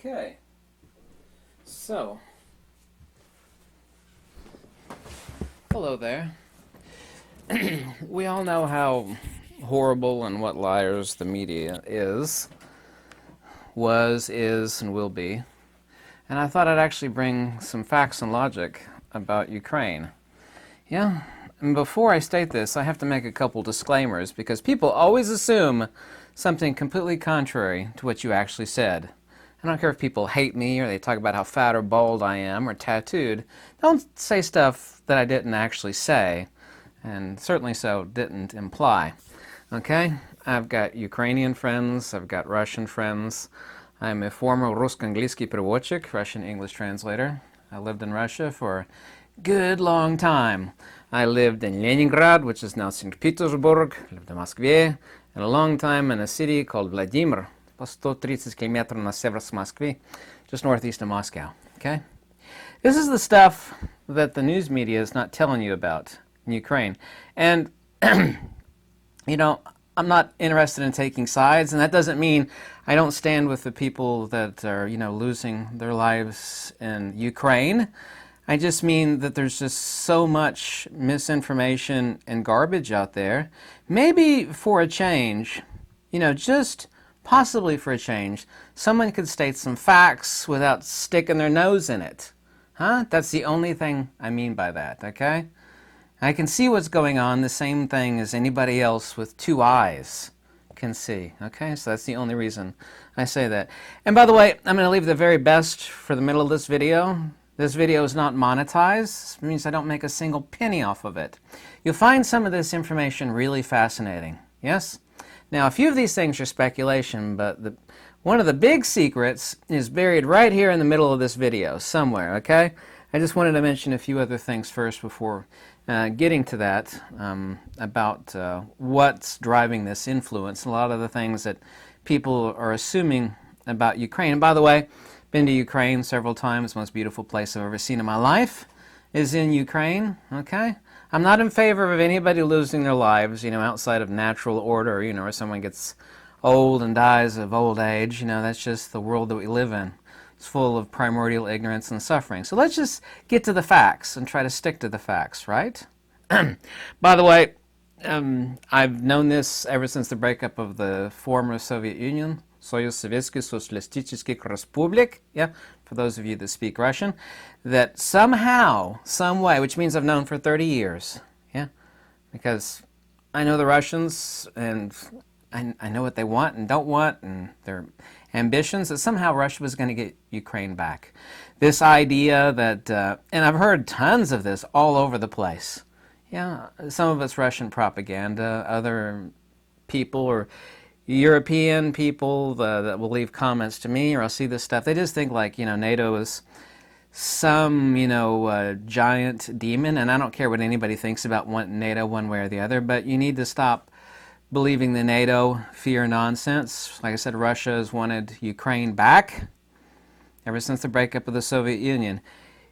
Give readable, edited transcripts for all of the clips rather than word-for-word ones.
Okay, so, hello there. We all know how horrible and what liars the media is, and will be. And I thought I'd actually bring some facts and logic about Ukraine. Yeah, and before I state this, I have to make a couple disclaimers because people always assume something completely contrary to what you actually said. I don't care if people hate me or they talk about how fat or bald I am or tattooed. Don't say stuff that I didn't actually say, and certainly so didn't imply. Okay? I've got Ukrainian friends, I've got Russian friends. I'm a former Russo-Angliysky переводчик, Russian English translator. I lived in Russia for a good long time. I lived in Leningrad, which is now St. Petersburg, lived in Moscow, and a long time in a city called Vladimir, 130 kilometers на север с Москвы, just northeast of Moscow. Okay? This is the stuff that the news media is not telling you about in Ukraine. And, you know, I'm not interested in taking sides, and that doesn't mean I don't stand with the people that are, losing their lives in Ukraine. I just mean that there's just so much misinformation and garbage out there. Maybe for a change, just possibly for a change, someone could state some facts without sticking their nose in it. Huh? That's the only thing I mean by that, okay? I can see what's going on, the same thing as anybody else with two eyes can see, okay? So that's the only reason I say that. And by the way, I'm going to leave the very best for the middle of this video. This video is not monetized. It means I don't make a single penny off of it. You'll find some of this information really fascinating, yes? Now, a few of these things are speculation, but one of the big secrets is buried right here in the middle of this video, somewhere, okay? I just wanted to mention a few other things first before getting to that, about what's driving this influence, a lot of the things that people are assuming about Ukraine. And by the way, been to Ukraine several times. Most beautiful place I've ever seen in my life is in Ukraine, okay? I'm not in favor of anybody losing their lives, outside of natural order, or someone gets old and dies of old age. That's just the world that we live in. It's full of primordial ignorance and suffering. So let's just get to the facts and try to stick to the facts, right? By the way, I've known this ever since the breakup of the former Soviet Union, Союз Советских Социалистических Республик, yeah, for those of you that speak Russian, that somehow, some way, which means I've known for 30 years, yeah, because I know the Russians and I know what they want and don't want and their ambitions, that somehow Russia was going to get Ukraine back. This idea that, and I've heard tons of this all over the place. Yeah, some of it's Russian propaganda, other people or European people that will leave comments to me, or I'll see this stuff. They just think like, NATO is some, giant demon, and I don't care what anybody thinks about NATO one way or the other, but you need to stop believing the NATO fear nonsense. Like I said, Russia has wanted Ukraine back ever since the breakup of the Soviet Union.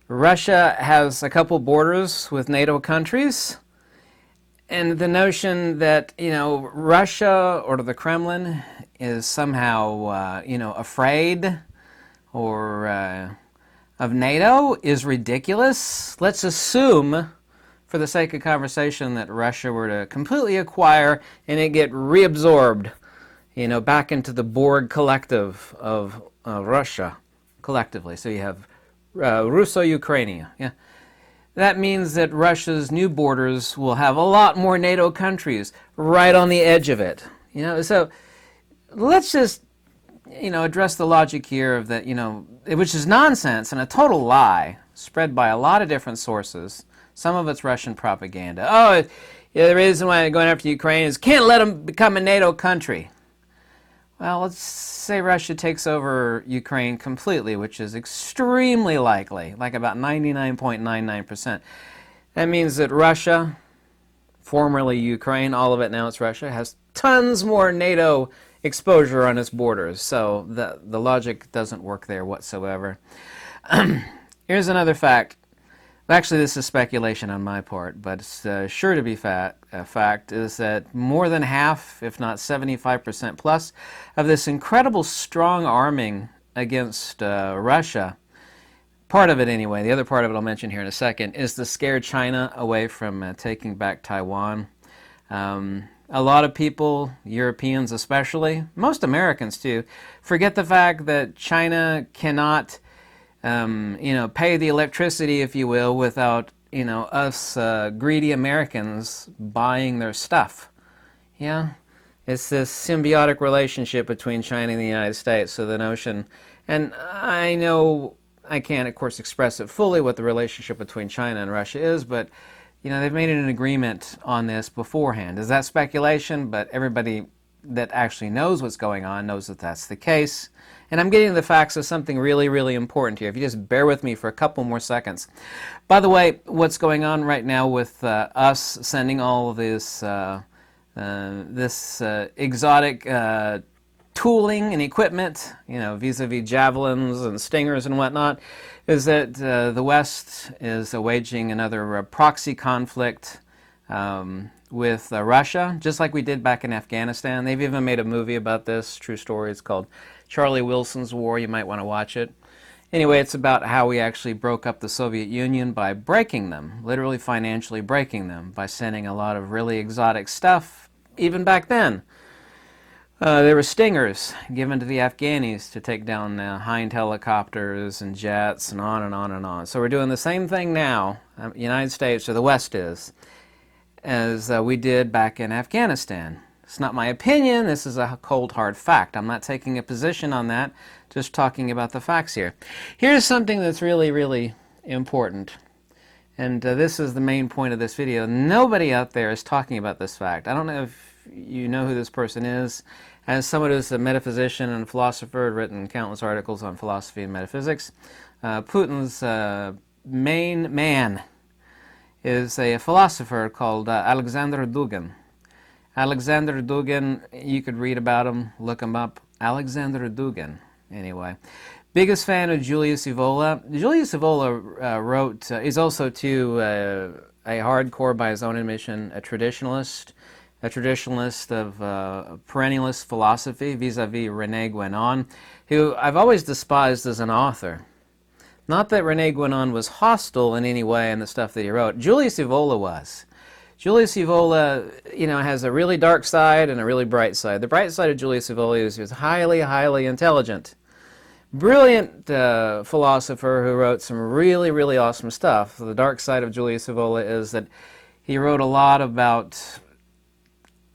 Russia has a couple borders with NATO countries, and the notion that, Russia or the Kremlin is somehow, afraid or of NATO is ridiculous. Let's assume, for the sake of conversation, that Russia were to completely acquire and it get reabsorbed, back into the Borg collective of Russia, collectively. So you have Russo-Ukrainia, yeah. That means that Russia's new borders will have a lot more NATO countries right on the edge of it. So let's just, address the logic here of that, which is nonsense and a total lie spread by a lot of different sources. Some of it's Russian propaganda. Oh, yeah, the reason why they're going after Ukraine is can't let them become a NATO country. Well, let's say Russia takes over Ukraine completely, which is extremely likely, like about 99.99%. That means that Russia, formerly Ukraine, all of it now it's Russia, has tons more NATO exposure on its borders. So the logic doesn't work there whatsoever. Here's another fact. Actually, this is speculation on my part, but it's sure to be a fact, is that more than half, if not 75% plus, of this incredible strong arming against Russia, part of it anyway, the other part of it I'll mention here in a second, is to scare China away from taking back Taiwan. A lot of people, Europeans especially, most Americans too, forget the fact that China cannot, pay the electricity, if you will, without, us greedy Americans buying their stuff. Yeah, it's this symbiotic relationship between China and the United States. So the notion, and I know I can't, of course, express it fully what the relationship between China and Russia is, but they've made an agreement on this beforehand. Is that speculation? But everybody that actually knows what's going on knows that that's the case. And I'm getting to the facts of something really, really important here. If you just bear with me for a couple more seconds. By the way, what's going on right now with us sending all of this exotic tooling and equipment, vis-a-vis javelins and stingers and whatnot, is that the West is waging another proxy conflict with Russia, just like we did back in Afghanistan. They've even made a movie about this, true story. It's called Charlie Wilson's War. You might want to watch it. Anyway, it's about how we actually broke up the Soviet Union by breaking them, literally financially breaking them, by sending a lot of really exotic stuff, even back then. There were stingers given to the Afghanis to take down Hind helicopters and jets and on and on and on. So we're doing the same thing now, United States, or the West is, as we did back in Afghanistan. It's not my opinion, this is a cold hard fact. I'm not taking a position on that, just talking about the facts here. Here's something that's really, really important. And this is the main point of this video. Nobody out there is talking about this fact. I don't know if you know who this person is. As someone who's a metaphysician and philosopher, written countless articles on philosophy and metaphysics, Putin's main man is a philosopher called Alexander Dugin. Alexander Dugin, you could read about him, look him up. Alexander Dugin, anyway. Biggest fan of Julius Evola. Julius Evola wrote, he's also too a hardcore, by his own admission, a traditionalist of perennialist philosophy vis-a-vis René Guénon, who I've always despised as an author. Not that René Guénon was hostile in any way in the stuff that he wrote. Julius Evola was. Julius Evola, has a really dark side and a really bright side. The bright side of Julius Evola is he was highly, highly intelligent. Brilliant philosopher who wrote some really, really awesome stuff. The dark side of Julius Evola is that he wrote a lot about,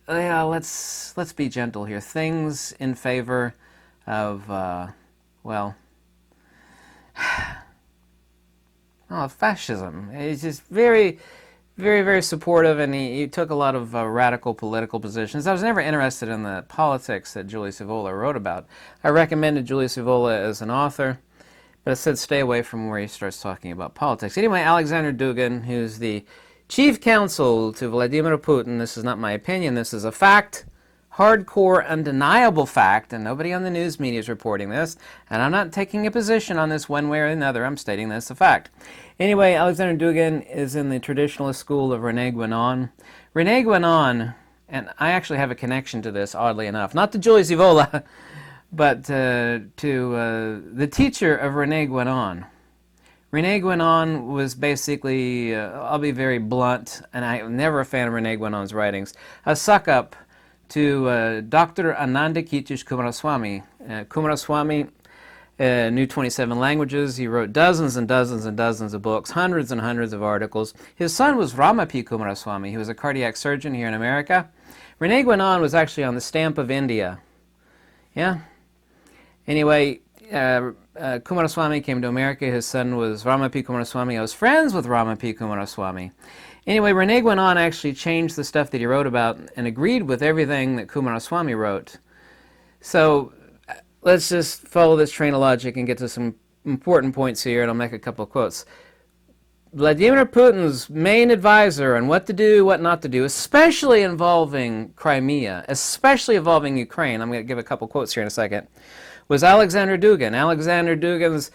let's be gentle here, things in favor of, fascism. He's just very, very, very supportive, and he took a lot of radical political positions. I was never interested in the politics that Julius Evola wrote about. I recommended Julius Evola as an author, but I said stay away from where he starts talking about politics. Anyway, Alexander Dugin, who's the chief counsel to Vladimir Putin, this is not my opinion, this is a fact, hardcore, undeniable fact, and nobody on the news media is reporting this, and I'm not taking a position on this one way or another, I'm stating this as a fact. Anyway, Alexander Dugin is in the traditionalist school of René Guénon. René Guénon, and I actually have a connection to this, oddly enough, not to Julius Evola, but to the teacher of René Guénon. René Guénon was basically, I'll be very blunt, and I'm never a fan of René Guénon's writings, a suck-up to Dr. Ananda Kitish Kumaraswamy. Kumaraswamy knew 27 languages. He wrote dozens and dozens and dozens of books, hundreds and hundreds of articles. His son was Ramapi Kumaraswamy. He was a cardiac surgeon here in America. René Guénon was actually on the stamp of India. Yeah? Anyway, Kumaraswamy came to America. His son was Ramapi Kumaraswamy. I was friends with Ramapi Kumaraswamy. Anyway, René Guénon actually changed the stuff that he wrote about and agreed with everything that Kumaraswamy wrote. So let's just follow this train of logic and get to some important points here, and I'll make a couple of quotes. Vladimir Putin's main advisor on what to do, what not to do, especially involving Crimea, especially involving Ukraine, I'm going to give a couple quotes here in a second, was Alexander Dugin. Alexander Dugin's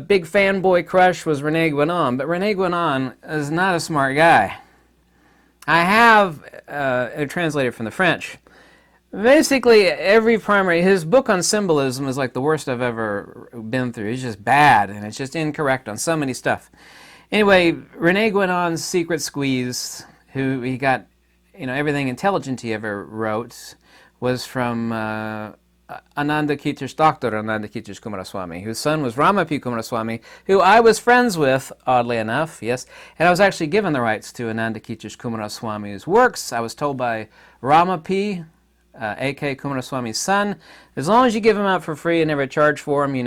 big fanboy crush was René Guénon, but René Guénon is not a smart guy. I have translated from the French. Basically, every primary, his book on symbolism is like the worst I've ever been through. It's just bad, and it's just incorrect on so many stuff. Anyway, Rene Guénon's Secret Squeeze, who he got, everything intelligent he ever wrote, was from Ananda Kitir's doctor, Ananda Kitir Kumaraswamy, whose son was Ramapi Kumaraswamy, who I was friends with, oddly enough, yes. And I was actually given the rights to Ananda Kitir Kumaraswamy's works. I was told by Ramapi, A.K. Kumaraswamy's son, as long as you give him out for free and never charge for him, he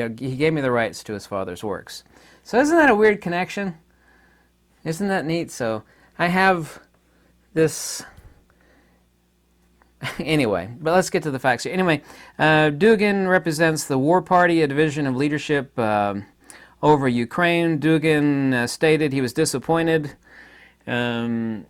gave me the rights to his father's works. So isn't that a weird connection? Isn't that neat? So I have this... Anyway, but let's get to the facts here. Anyway, Dugin represents the War Party, a division of leadership over Ukraine. Dugin stated he was disappointed. Blah,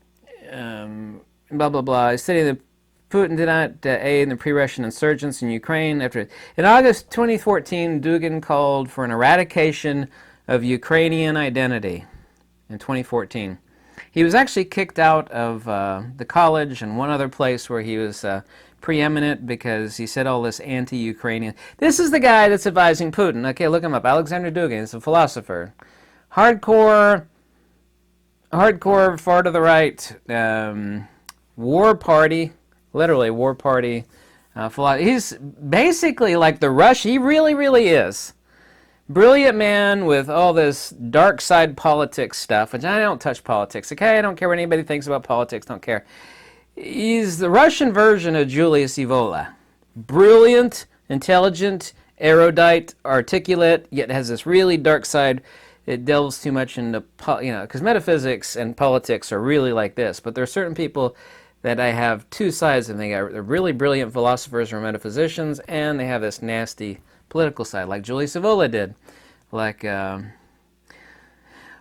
blah, blah. He stated that Putin did not aid the pre-Russian insurgents in Ukraine. In August 2014, Dugin called for an eradication of Ukrainian identity in 2014. He was actually kicked out of the college and one other place where he was preeminent because he said all this anti-Ukrainian. This is the guy that's advising Putin. Okay, look him up. Alexander Dugin is a philosopher. Hardcore, far to the right, war party, literally war party philosopher. He's basically like the Rush. He really, really is. Brilliant man with all this dark side politics stuff, which I don't touch politics, okay? I don't care what anybody thinks about politics, don't care. He's the Russian version of Julius Evola. Brilliant, intelligent, erudite, articulate, yet has this really dark side. It delves too much into, because metaphysics and politics are really like this, but there are certain people that I have two sides of them. They're really brilliant philosophers or metaphysicians, and they have this nasty political side, like Julius Evola did, like,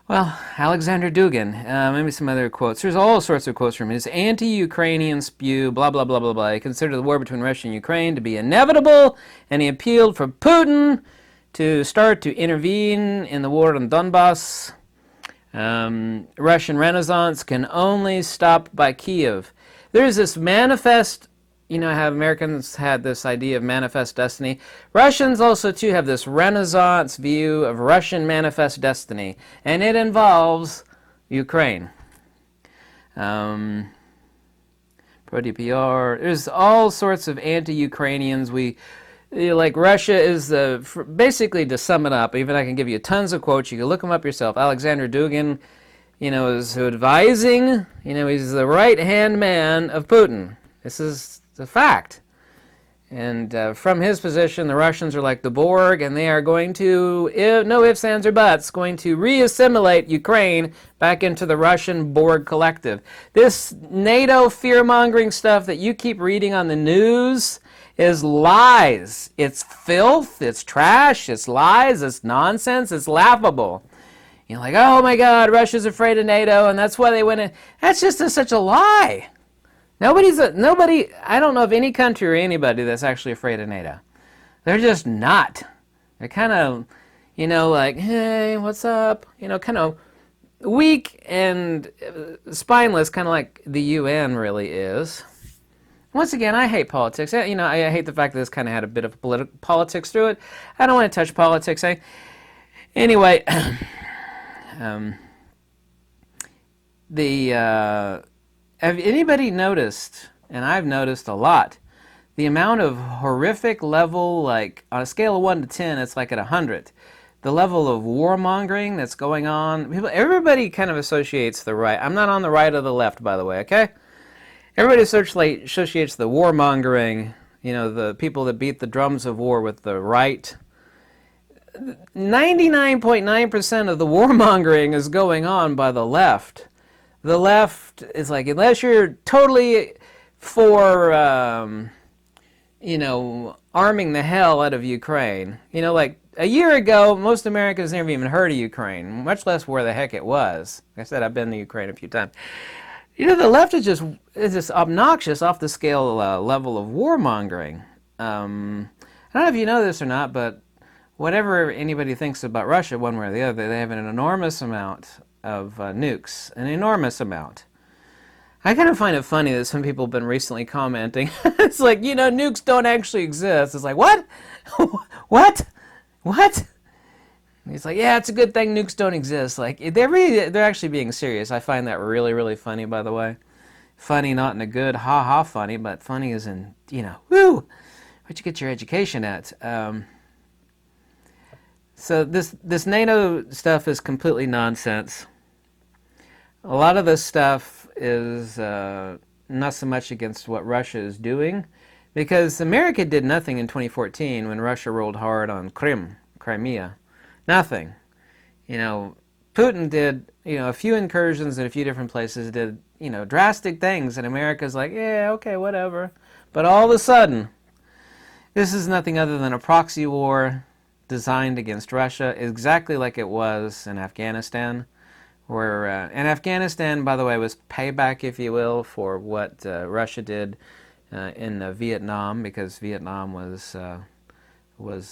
Alexander Dugin, maybe some other quotes. There's all sorts of quotes from him. His anti-Ukrainian spew, blah, blah, blah, blah, blah. He considered the war between Russia and Ukraine to be inevitable, and he appealed for Putin to start to intervene in the war on Donbass. Russian Renaissance can only stop by Kiev. There's this manifest. How Americans had this idea of manifest destiny. Russians also, too, have this Renaissance view of Russian manifest destiny, and it involves Ukraine. Pro-DPR. There's all sorts of anti-Ukrainians. Like Russia is basically, to sum it up, even I can give you tons of quotes. You can look them up yourself. Alexander Dugin, is advising, he's the right-hand man of Putin. This is a fact. And from his position, the Russians are like the Borg, and they are going to, no ifs, ands, or buts, going to re-assimilate Ukraine back into the Russian Borg collective. This NATO fear-mongering stuff that you keep reading on the news is lies. It's filth, it's trash, it's lies, it's nonsense, it's laughable. You're like, oh my God, Russia's afraid of NATO, and that's why they went in. That's just such a lie. Nobody, I don't know of any country or anybody that's actually afraid of NATO. They're just not. They're kind of, like, hey, what's up? Kind of weak and spineless, kind of like the UN really is. Once again, I hate politics. I hate the fact that this kind of had a bit of politics through it. I don't want to touch politics. Anyway, have anybody noticed, and I've noticed a lot, the amount of horrific level, like on a scale of 1 to 10, it's like at 100. The level of warmongering that's going on. Everybody kind of associates the right. I'm not on the right or the left, by the way, okay? Everybody associates the warmongering, the people that beat the drums of war with the right. 99.9% of the warmongering is going on by the left. The left is like, unless you're totally for, arming the hell out of Ukraine. Like a year ago, most Americans never even heard of Ukraine, much less where the heck it was. Like I said, I've been to Ukraine a few times. The left is just obnoxious off the scale level of warmongering. I don't know if you know this or not, but whatever anybody thinks about Russia, one way or the other, they have an enormous amount of nukes, an enormous amount. I kind of find it funny that some people have been recently commenting. It's like, nukes don't actually exist. It's like, what? What? What? And he's like, yeah, it's a good thing nukes don't exist. Like, they're actually being serious. I find that really, really funny, by the way. Funny, not in a good ha-ha funny, but funny as in, woo! Where'd you get your education at? So this NATO stuff is completely nonsense. A lot of this stuff is not so much against what Russia is doing, because America did nothing in 2014 when Russia rolled hard on Crimea. Nothing. Putin did, a few incursions in a few different places, did, drastic things, and America's like, yeah, okay, whatever. But all of a sudden, this is nothing other than a proxy war designed against Russia, exactly like it was in Afghanistan. And Afghanistan, by the way, was payback, if you will, for what Russia did in Vietnam, because Vietnam was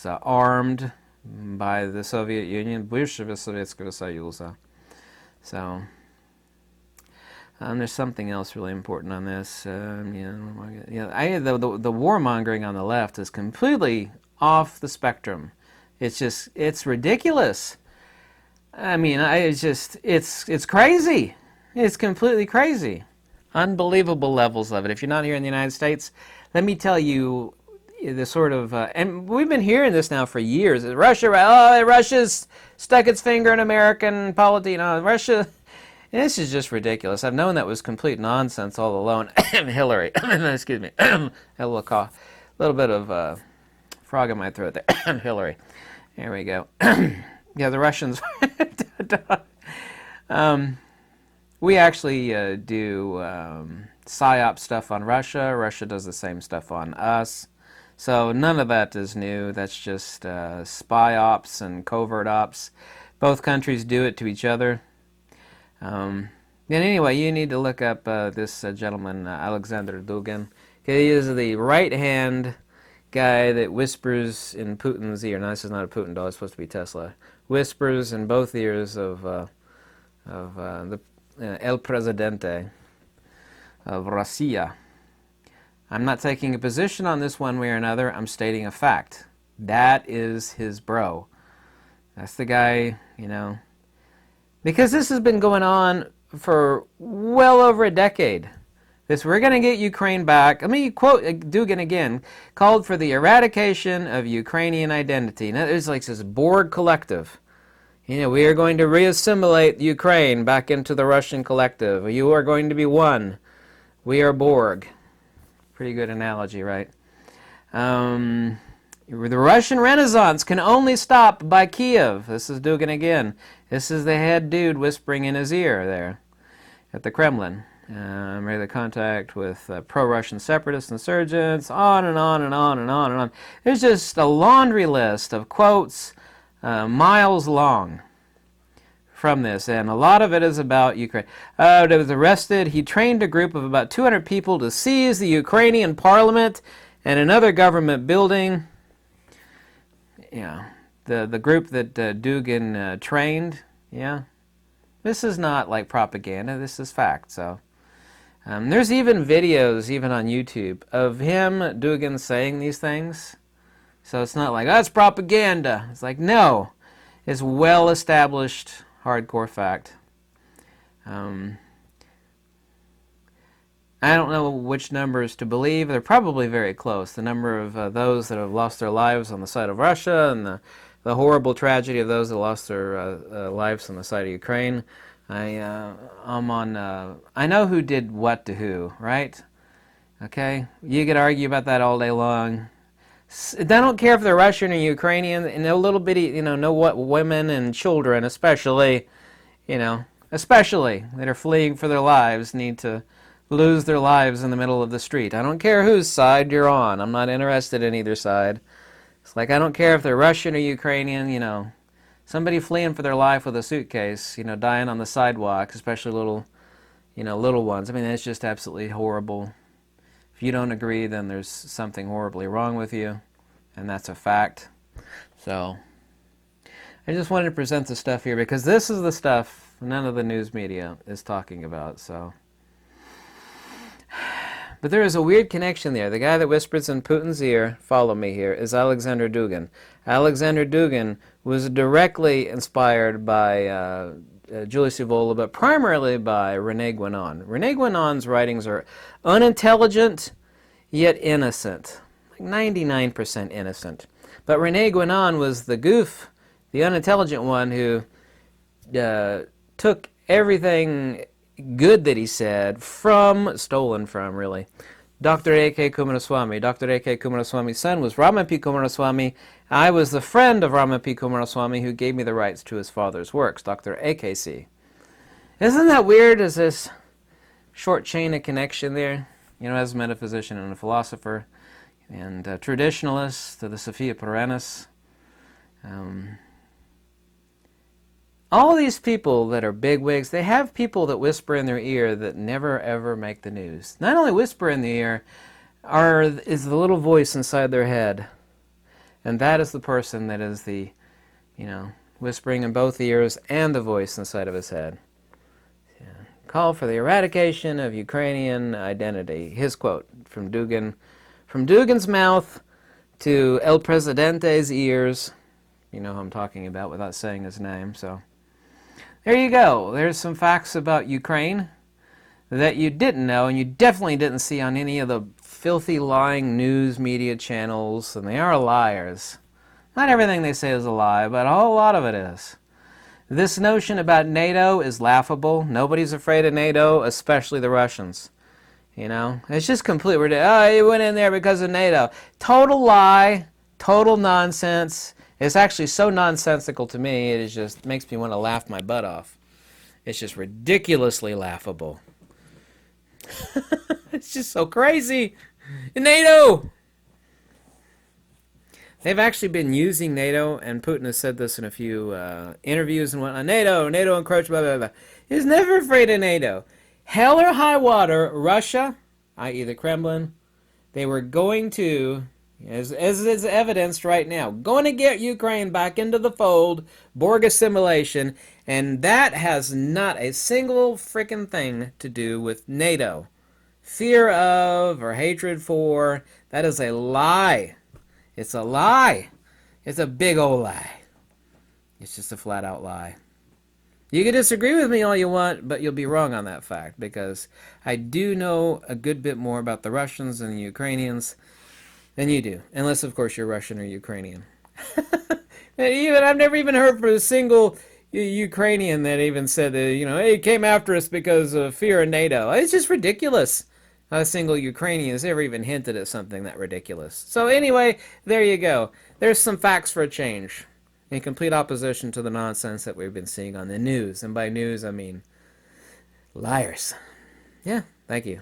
armed by the Soviet Union, бывшего Советского Союза. So there's something else really important on this. The warmongering on the left is completely off the spectrum. It's ridiculous. I mean, it's crazy. It's completely crazy. Unbelievable levels of it. If you're not here in the United States, let me tell you the sort of, and we've been hearing this now for years. Russia's stuck its finger in American politics. Russia, this is just ridiculous. I've known that was complete nonsense all along. Hillary, excuse me, a little cough, a little bit of frog in my throat there. Hillary, there we go. Yeah, the Russians. We actually do PSYOP stuff on Russia. Russia does the same stuff on us. So none of that is new. That's just spy ops and covert ops. Both countries do it to each other. And anyway, you need to look up this gentleman, Alexander Dugin. He is the right-hand guy that whispers in Putin's ear. No, this is not a Putin doll. It's supposed to be Tesla. Whispers in both ears of the El Presidente of Russia. I'm not taking a position on this one way or another. I'm stating a fact. That is his bro. That's the guy, because this has been going on for well over a decade. We're going to get Ukraine back. Let me quote Dugin again. Called for the eradication of Ukrainian identity. Now, there's like this Borg collective. We are going to reassimilate Ukraine back into the Russian collective. You are going to be one. We are Borg. Pretty good analogy, right? The Russian Renaissance can only stop by Kiev. This is Dugin again. This is the head dude whispering in his ear there at the Kremlin. Regular contact with pro-Russian separatist insurgents, on and on and on and on and on. There's just a laundry list of quotes miles long from this, and a lot of it is about Ukraine. He was arrested. He trained a group of about 200 people to seize the Ukrainian parliament and another government building. Yeah, the group that Dugin trained, yeah. This is not like propaganda. This is fact, so... there's even videos, even on YouTube, of him, Dugin, saying these things. So it's not like, it's propaganda. It's like, no. It's well-established, hardcore fact. I don't know which numbers to believe. They're probably very close. The number of those that have lost their lives on the side of Russia and the horrible tragedy of those that lost their lives on the side of Ukraine. I'm on, I know who did what to who, right? Okay? You could argue about that all day long. I don't care if they're Russian or Ukrainian, and no little bitty, know what women and children especially, especially that are fleeing for their lives need to lose their lives in the middle of the street. I don't care whose side you're on. I'm not interested in either side. It's like I don't care if they're Russian or Ukrainian, somebody fleeing for their life with a suitcase, dying on the sidewalk, especially little ones. I mean, it's just absolutely horrible. If you don't agree, then there's something horribly wrong with you, and that's a fact. So, I just wanted to present the stuff here because this is the stuff none of the news media is talking about, so... But there is a weird connection there. The guy that whispers in Putin's ear, follow me here, is Alexander Dugin. Alexander Dugin was directly inspired by Julius Evola, but primarily by René Guénon. René Guénon's writings are unintelligent, yet innocent. Like 99% innocent. But René Guénon was the goof, the unintelligent one who took everything good that he said stolen from, really, Dr. A.K. Kumaraswamy. Dr. A.K. Kumaraswamy's son was Raman P. Kumaraswamy. I was the friend of Raman P. Kumaraswamy who gave me the rights to his father's works, Dr. A.K.C. Isn't that weird? Is this short chain of connection there? You know, as a metaphysician and a philosopher, and a traditionalist to the Sophia Perennis. All these people that are bigwigs, they have people that whisper in their ear that never ever make the news. Not only whisper in the ear, is the little voice inside their head. And that is the person that is the, whispering in both ears and the voice inside of his head. Yeah. Call for the eradication of Ukrainian identity. His quote from Dugin. From Dugin's mouth to El Presidente's ears. You know who I'm talking about without saying his name, so... There you go. There's some facts about Ukraine that you didn't know, and you definitely didn't see on any of the filthy, lying news media channels, and they are liars. Not everything they say is a lie, but a whole lot of it is. This notion about NATO is laughable. Nobody's afraid of NATO, especially the Russians. It's just complete ridiculous. Oh, you went in there because of NATO. Total lie, total nonsense. It's actually so nonsensical to me, it just makes me want to laugh my butt off. It's just ridiculously laughable. It's just so crazy. NATO! They've actually been using NATO, and Putin has said this in a few interviews and whatnot. NATO encroached, blah, blah, blah. He's never afraid of NATO. Hell or high water, Russia, i.e. the Kremlin, they were going to... As is evidenced right now, going to get Ukraine back into the fold, Borg assimilation, and that has not a single freaking thing to do with NATO. Fear of or hatred for, that is a lie. It's a lie. It's a big old lie. It's just a flat out lie. You can disagree with me all you want, but you'll be wrong on that fact, because I do know a good bit more about the Russians and the Ukrainians than you do, unless of course you're Russian or Ukrainian. I've never even heard from a single Ukrainian that even said that, hey, he came after us because of fear of NATO. It's just ridiculous. Not a single Ukrainian has ever even hinted at something that ridiculous. So anyway, there you go. There's some facts for a change, in complete opposition to the nonsense that we've been seeing on the news. And by news, I mean liars. Yeah, thank you.